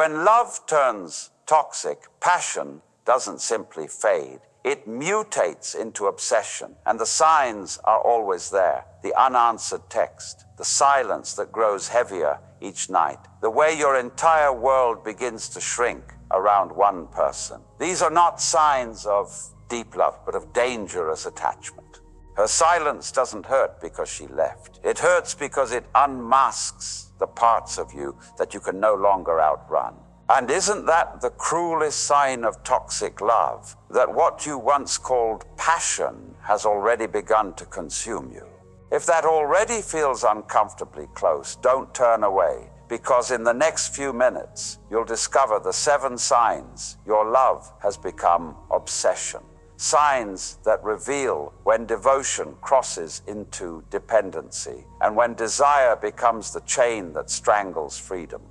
When love turns toxic, passion doesn't simply fade. It mutates into obsession, and the signs are always there. The unanswered text, the silence that grows heavier each night, the way your entire world begins to shrink around one person. These are not signs of deep love, but of dangerous attachment. Her silence doesn't hurt because she left. It hurts because it unmasks the parts of you that you can no longer outrun. And isn't that the cruelest sign of toxic love? That what you once called passion has already begun to consume you. If that already feels uncomfortably close, don't turn away, because in the next few minutes, you'll discover the 7 signs your love has become obsession. Signs that reveal when devotion crosses into dependency and when desire becomes the chain that strangles freedom.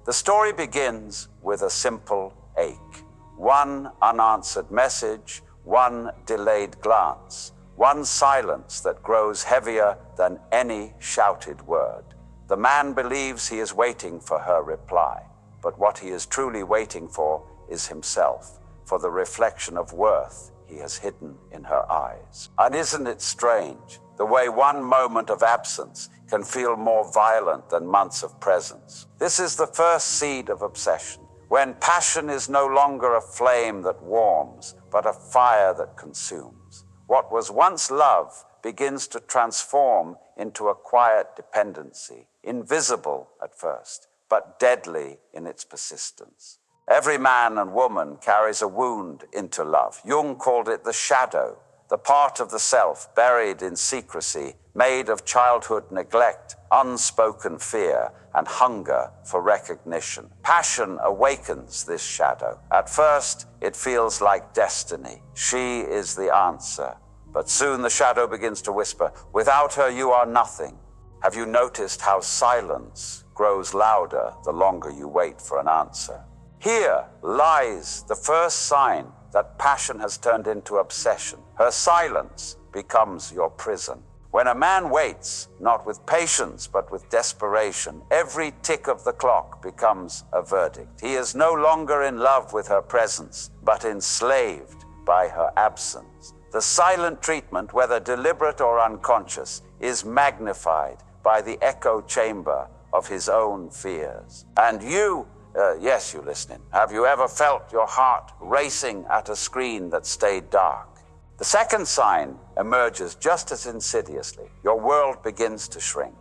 The story begins with a simple ache. One unanswered message, one delayed glance, one silence that grows heavier than any shouted word. The man believes he is waiting for her reply, but what he is truly waiting for is himself, for the reflection of worth he has hidden in her eyes. And isn't it strange, the way one moment of absence can feel more violent than months of presence? This is the first seed of obsession, when passion is no longer a flame that warms, but a fire that consumes. What was once love begins to transform into a quiet dependency, invisible at first, but deadly in its persistence. Every man and woman carries a wound into love. Jung called it the shadow, the part of the self buried in secrecy, made of childhood neglect, unspoken fear, and hunger for recognition. Passion awakens this shadow. At first, it feels like destiny. She is the answer. But soon the shadow begins to whisper, "Without her, you are nothing." Have you noticed how silence grows louder the longer you wait for an answer? Here lies the first sign that passion has turned into obsession. Her silence becomes your prison. When a man waits, not with patience, but with desperation, every tick of the clock becomes a verdict. He is no longer in love with her presence, but enslaved by her absence. The silent treatment, whether deliberate or unconscious, is magnified by the echo chamber of his own fears. And you listening, have you ever felt your heart racing at a screen that stayed dark? The second sign emerges just as insidiously. Your world begins to shrink.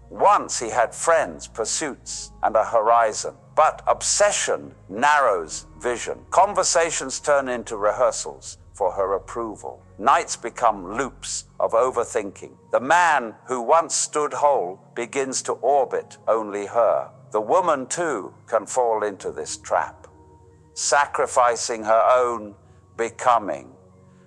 Once he had friends, pursuits, and a horizon, but obsession narrows vision. Conversations turn into rehearsals for her approval. Nights become loops of overthinking. The man who once stood whole begins to orbit only her. The woman, too, can fall into this trap, sacrificing her own becoming,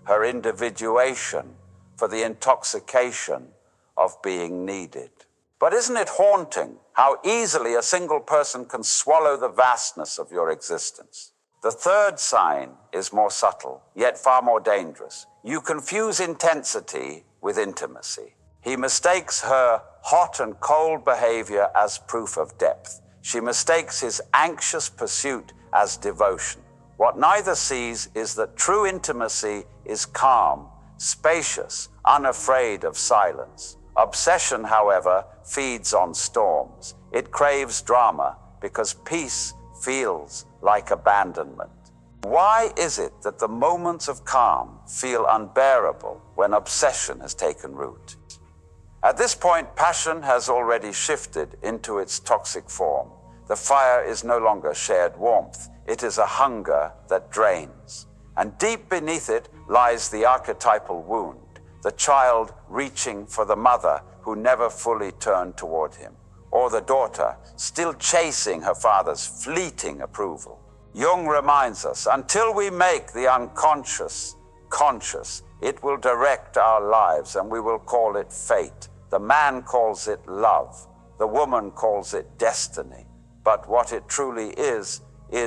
her individuation, for the intoxication of being needed. But isn't it haunting how easily a single person can swallow the vastness of your existence? The third sign is more subtle, yet far more dangerous. You confuse intensity with intimacy. He mistakes her hot and cold behavior as proof of depth. She mistakes his anxious pursuit as devotion. What neither sees is that true intimacy is calm, spacious, unafraid of silence. Obsession, however, feeds on storms. It craves drama because peace feels like abandonment. Why is it that the moments of calm feel unbearable when obsession has taken root? At this point, passion has already shifted into its toxic form. The fire is no longer shared warmth. It is a hunger that drains. And deep beneath it lies the archetypal wound, the child reaching for the mother who never fully turned toward him, or the daughter still chasing her father's fleeting approval. Jung reminds us, until we make the unconscious conscious, it will direct our lives, and we will call it fate. The man calls it love. The woman calls it destiny. But what it truly is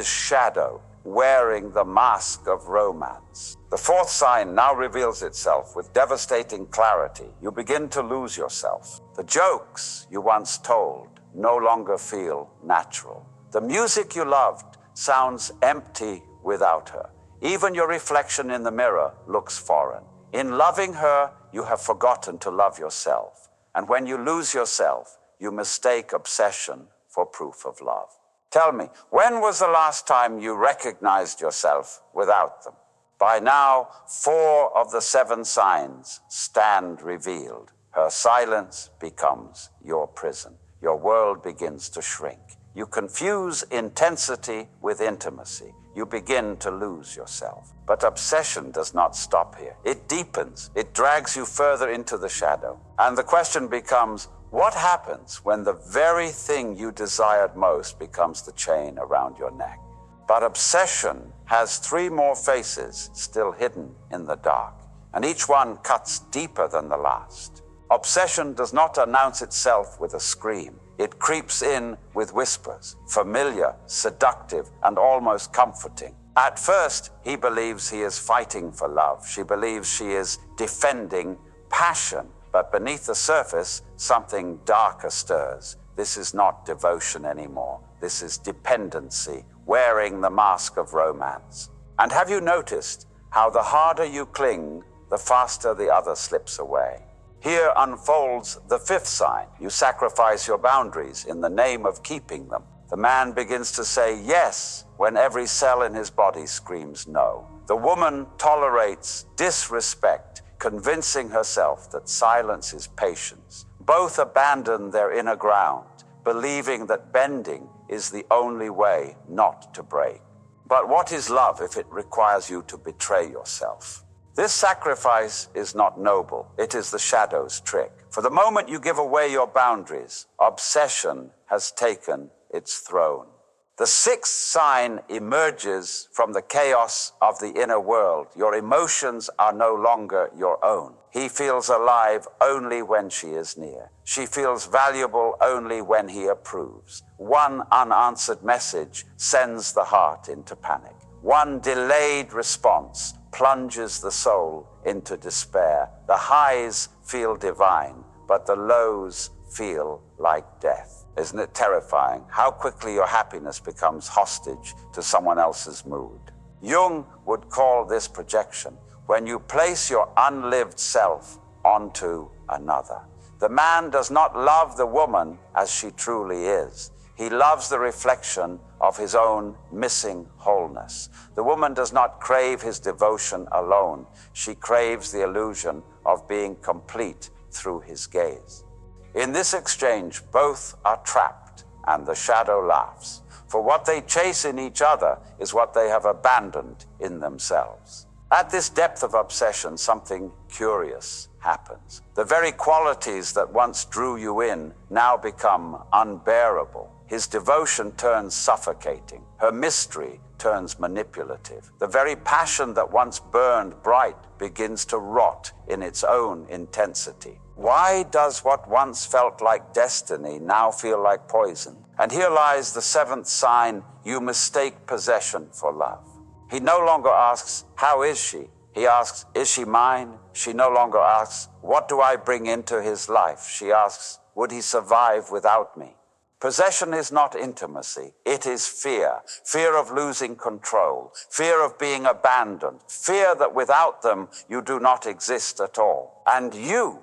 shadow, wearing the mask of romance. The fourth sign now reveals itself with devastating clarity. You begin to lose yourself. The jokes you once told no longer feel natural. The music you loved sounds empty without her. Even your reflection in the mirror looks foreign. In loving her, you have forgotten to love yourself. And when you lose yourself, you mistake obsession for proof of love. Tell me, when was the last time you recognized yourself without them? By now, 4 of the 7 signs stand revealed. Her silence becomes your prison. Your world begins to shrink. You confuse intensity with intimacy. You begin to lose yourself. But obsession does not stop here. It deepens. It drags you further into the shadow. And the question becomes, what happens when the very thing you desired most becomes the chain around your neck? But obsession has 3 more faces still hidden in the dark, and each one cuts deeper than the last. Obsession does not announce itself with a scream. It creeps in with whispers, familiar, seductive, and almost comforting. At first, he believes he is fighting for love. She believes she is defending passion. But beneath the surface, something darker stirs. This is not devotion anymore. This is dependency, wearing the mask of romance. And have you noticed how the harder you cling, the faster the other slips away? Here unfolds the 5th sign. You sacrifice your boundaries in the name of keeping them. The man begins to say yes when every cell in his body screams no. The woman tolerates disrespect, convincing herself that silence is patience. Both abandon their inner ground, believing that bending is the only way not to break. But what is love if it requires you to betray yourself? This sacrifice is not noble. It is the shadow's trick. For the moment you give away your boundaries, obsession has taken its throne. The 6th sign emerges from the chaos of the inner world. Your emotions are no longer your own. He feels alive only when she is near. She feels valuable only when he approves. One unanswered message sends the heart into panic. One delayed response plunges the soul into despair. The highs feel divine, but the lows feel like death. Isn't it terrifying how quickly your happiness becomes hostage to someone else's mood? Jung would call this projection, when you place your unlived self onto another. The man does not love the woman as she truly is. He loves the reflection of his own missing wholeness. The woman does not crave his devotion alone. She craves the illusion of being complete through his gaze. In this exchange, both are trapped, and the shadow laughs. For what they chase in each other is what they have abandoned in themselves. At this depth of obsession, something curious happens. The very qualities that once drew you in now become unbearable. His devotion turns suffocating. Her mystery turns manipulative. The very passion that once burned bright begins to rot in its own intensity. Why does what once felt like destiny now feel like poison? And here lies the 7th sign. You mistake possession for love. He no longer asks, how is she? He asks, is she mine? She no longer asks, what do I bring into his life? She asks, would he survive without me? Possession is not intimacy. It is fear. Fear of losing control. Fear of being abandoned. Fear that without them, you do not exist at all. And you,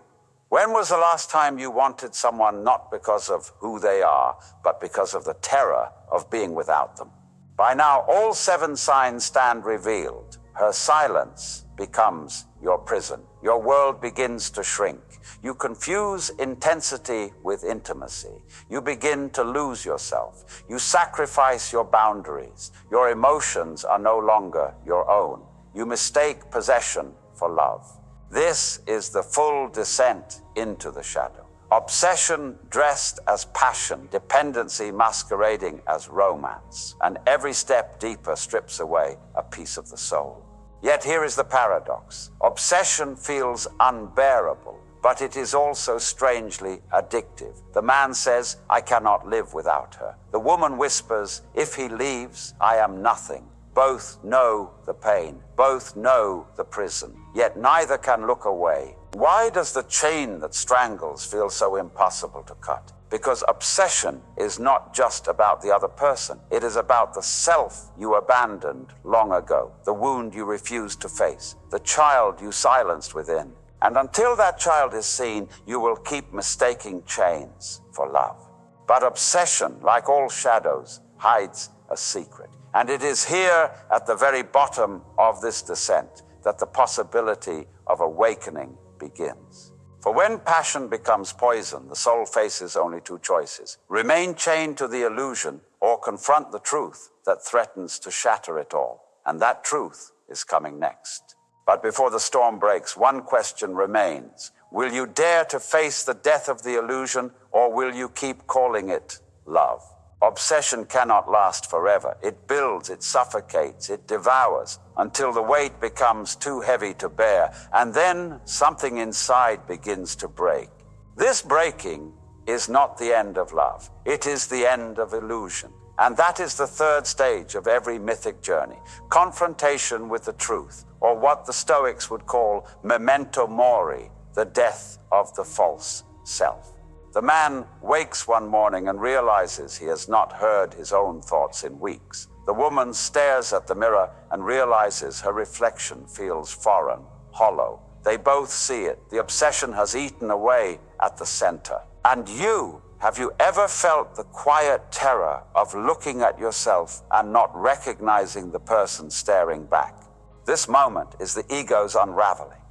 when was the last time you wanted someone not because of who they are, but because of the terror of being without them? By now, all 7 signs stand revealed. Her silence becomes your prison. Your world begins to shrink. You confuse intensity with intimacy. You begin to lose yourself. You sacrifice your boundaries. Your emotions are no longer your own. You mistake possession for love. This is the full descent into the shadow. Obsession dressed as passion, dependency masquerading as romance, and every step deeper strips away a piece of the soul. Yet here is the paradox. Obsession feels unbearable, but it is also strangely addictive. The man says, I cannot live without her. The woman whispers, if he leaves, I am nothing. Both know the pain, both know the prison, yet neither can look away. Why does the chain that strangles feel so impossible to cut? because obsession is not just about the other person. It is about the self you abandoned long ago, the wound you refused to face, the child you silenced within. And until that child is seen, you will keep mistaking chains for love. But obsession, like all shadows, hides a secret. And it is here at the very bottom of this descent that the possibility of awakening begins. For when passion becomes poison, the soul faces only two choices: remain chained to the illusion or confront the truth that threatens to shatter it all. And that truth is coming next. But before the storm breaks, one question remains. Will you dare to face the death of the illusion, or will you keep calling it love? Obsession cannot last forever. It builds, it suffocates, it devours, until the weight becomes too heavy to bear, and then something inside begins to break. This breaking is not the end of love. It is the end of illusion. And that is the third stage of every mythic journey: confrontation with the truth, or what the Stoics would call memento mori, the death of the false self. The man wakes one morning and realizes he has not heard his own thoughts in weeks. The woman stares at the mirror and realizes her reflection feels foreign, hollow. They both see it. The obsession has eaten away at the center. And have you ever felt the quiet terror of looking at yourself and not recognizing the person staring back? This moment is the ego's unraveling.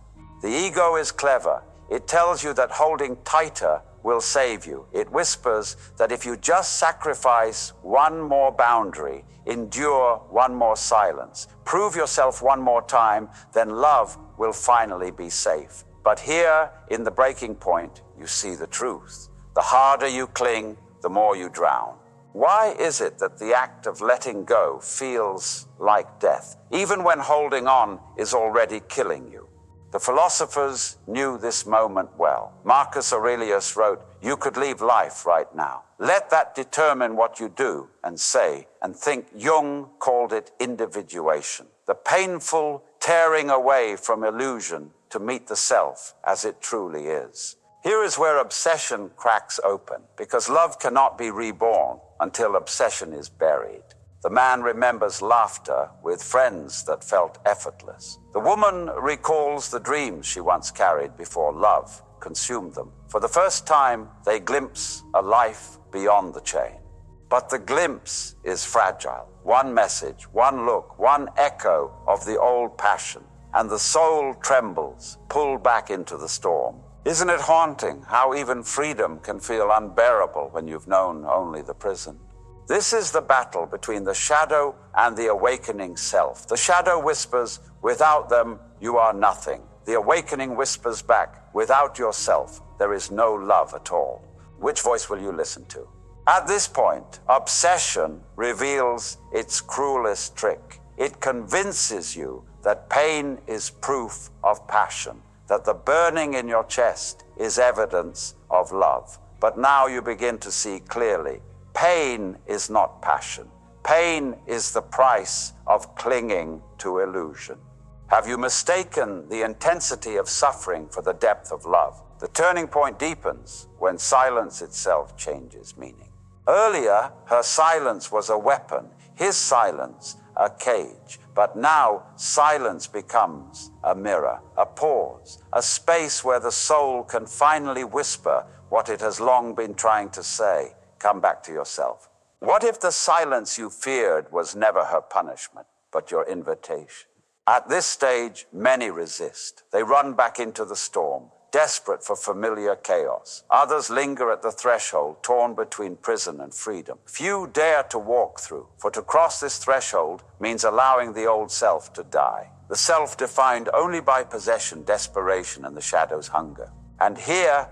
The ego is clever. It tells you that holding tighter will save you. It whispers that if you just sacrifice one more boundary, endure one more silence, prove yourself one more time, then love will finally be safe. But here, in the breaking point, you see the truth. The harder you cling, the more you drown. Why is it that the act of letting go feels like death, even when holding on is already killing you? The philosophers knew this moment well. Marcus Aurelius wrote, "You could leave life right now. Let that determine what you do and say and think." Jung called it individuation, the painful tearing away from illusion to meet the self as it truly is. Here is where obsession cracks open, because love cannot be reborn until obsession is buried. The man remembers laughter with friends that felt effortless. The woman recalls the dreams she once carried before love consumed them. For the first time, they glimpse a life beyond the chain. But the glimpse is fragile. One message, one look, one echo of the old passion, and the soul trembles, pulled back into the storm. Isn't it haunting how even freedom can feel unbearable when you've known only the prison? This is the battle between the shadow and the awakening self. The shadow whispers, "Without them, you are nothing." The awakening whispers back, "Without yourself, there is no love at all." Which voice will you listen to? At this point, obsession reveals its cruelest trick. It convinces you that pain is proof of passion, that the burning in your chest is evidence of love. But now you begin to see clearly. Pain is not passion. Pain is the price of clinging to illusion. Have you mistaken the intensity of suffering for the depth of love? The turning point deepens when silence itself changes meaning. Earlier, her silence was a weapon, his silence a cage. But now, silence becomes a mirror, a pause, a space where the soul can finally whisper what it has long been trying to say. Come back to yourself. What if the silence you feared was never her punishment, but your invitation? At this stage, many resist. They run back into the storm, desperate for familiar chaos. Others linger at the threshold, torn between prison and freedom. Few dare to walk through, for to cross this threshold means allowing the old self to die. The self defined only by possession, desperation, and the shadow's hunger. And here,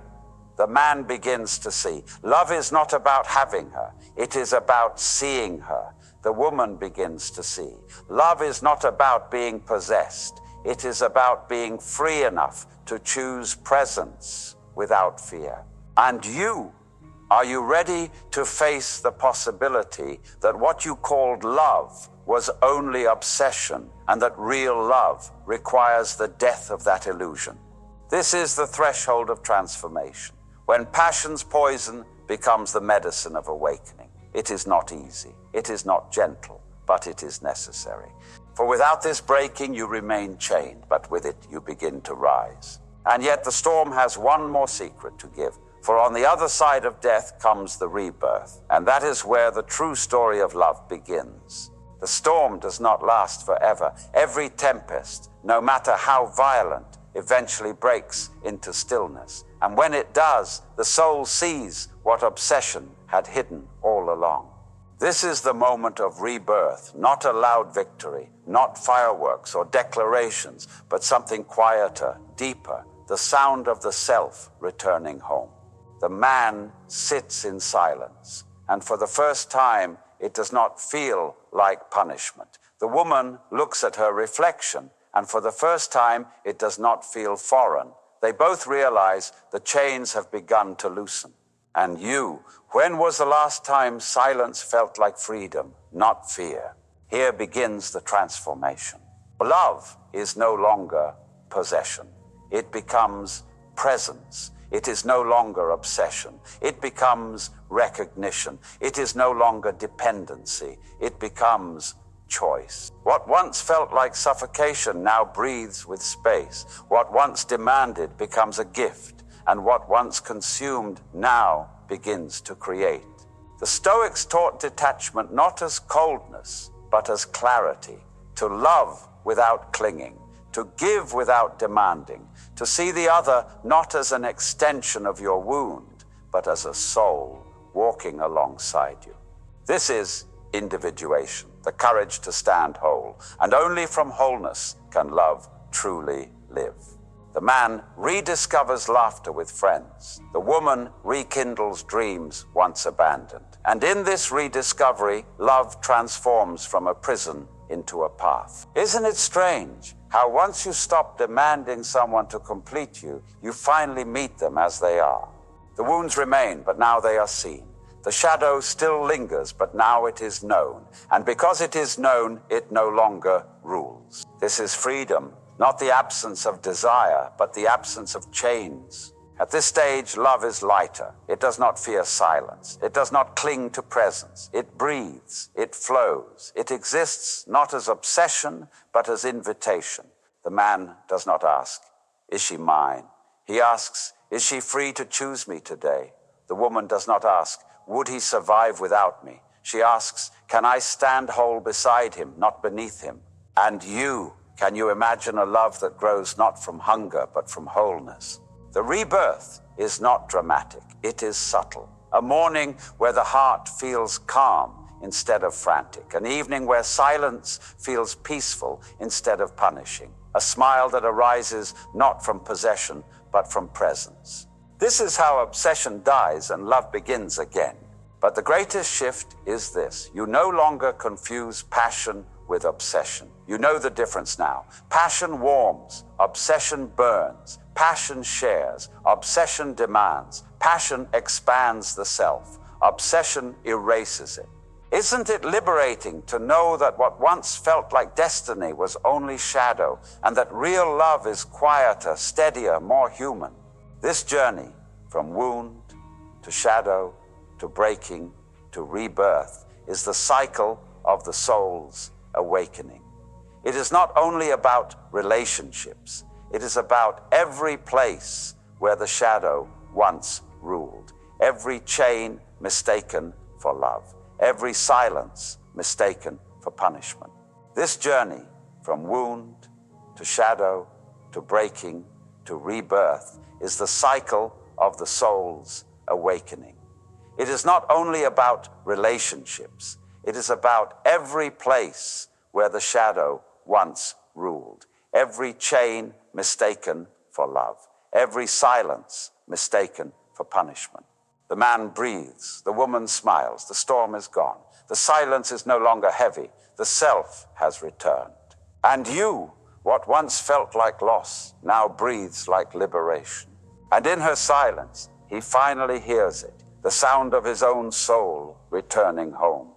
the man begins to see. Love is not about having her. It is about seeing her. The woman begins to see. Love is not about being possessed. It is about being free enough to choose presence without fear. And are you ready to face the possibility that what you called love was only obsession, and that real love requires the death of that illusion? This is the threshold of transformation. When passion's poison becomes the medicine of awakening. It is not easy, it is not gentle, but it is necessary. For without this breaking, you remain chained, but with it you begin to rise. And yet the storm has one more secret to give. For on the other side of death comes the rebirth, and that is where the true story of love begins. The storm does not last forever. Every tempest, no matter how violent, eventually breaks into stillness. And when it does, the soul sees what obsession had hidden all along. This is the moment of rebirth, not a loud victory, not fireworks or declarations, but something quieter, deeper, the sound of the self returning home. The man sits in silence, and for the first time, it does not feel like punishment. The woman looks at her reflection, and for the first time, it does not feel foreign. They both realize the chains have begun to loosen. And you, when was the last time silence felt like freedom, not fear? Here begins the transformation. Love is no longer possession. It becomes presence. It is no longer obsession. It becomes recognition. It is no longer dependency. It becomes choice. What once felt like suffocation now breathes with space. What once demanded becomes a gift, and what once consumed now begins to create. The Stoics taught detachment not as coldness, but as clarity, to love without clinging, to give without demanding, to see the other not as an extension of your wound, but as a soul walking alongside you. This is individuation, the courage to stand whole, and only from wholeness can love truly live. The man rediscovers laughter with friends. The woman rekindles dreams once abandoned. And in this rediscovery, love transforms from a prison into a path. Isn't it strange how once you stop demanding someone to complete you, you finally meet them as they are? The wounds remain, but now they are seen. The shadow still lingers, but now it is known. And because it is known, it no longer rules. This is freedom, not the absence of desire, but the absence of chains. At this stage, love is lighter. It does not fear silence. It does not cling to presence. It breathes. It flows. It exists not as obsession, but as invitation. The man does not ask, "Is she mine?" He asks, "Is she free to choose me today?" The woman does not ask, "Would he survive without me?" She asks, "Can I stand whole beside him, not beneath him?" And you, can you imagine a love that grows not from hunger, but from wholeness? The rebirth is not dramatic, it is subtle. A morning where the heart feels calm instead of frantic. An evening where silence feels peaceful instead of punishing. A smile that arises not from possession, but from presence. This is how obsession dies and love begins again. But the greatest shift is this. You no longer confuse passion with obsession. You know the difference now. Passion warms, obsession burns. Passion shares, obsession demands. Passion expands the self. Obsession erases it. Isn't it liberating to know that what once felt like destiny was only shadow, and that real love is quieter, steadier, more human? This journey from wound to shadow to breaking to rebirth is the cycle of the soul's awakening. It is not only about relationships. It is about every place where the shadow once ruled. Every chain mistaken for love. Every silence mistaken for punishment. This journey from wound to shadow to breaking to rebirth is the cycle of the soul's awakening. It is not only about relationships. It is about every place where the shadow once ruled. Every chain mistaken for love. Every silence mistaken for punishment. The man breathes. The woman smiles. The storm is gone. The silence is no longer heavy. The self has returned. And you, what once felt like loss, now breathes like liberation. And in her silence, he finally hears it, the sound of his own soul returning home.